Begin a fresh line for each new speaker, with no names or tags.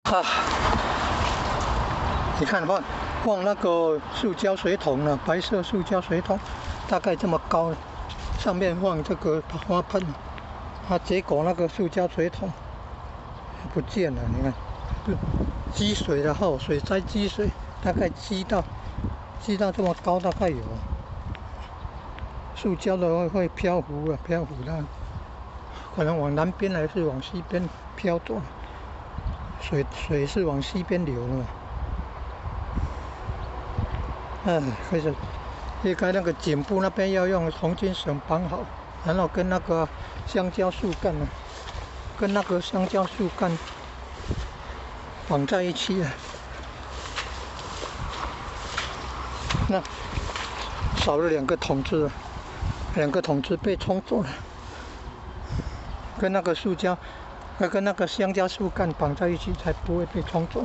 啊，你看放那个塑胶水桶呢，白色塑胶水桶，大概这么高，上面放这个花盆，结果那个塑胶水桶不见了，你看，积水了后，水灾积水，大概积到这么高，大概有。塑胶的会漂浮啊，漂浮到，可能往南边还是往西边漂走，水是往西边流的嘛。开始应该那个颈部那边要用红筋绳绑好，然后跟那个香蕉树干呢，绑在一起啊。那少了2个筒子，2个筒子被冲走了，跟那个香蕉树干绑在一起，才不会被冲走。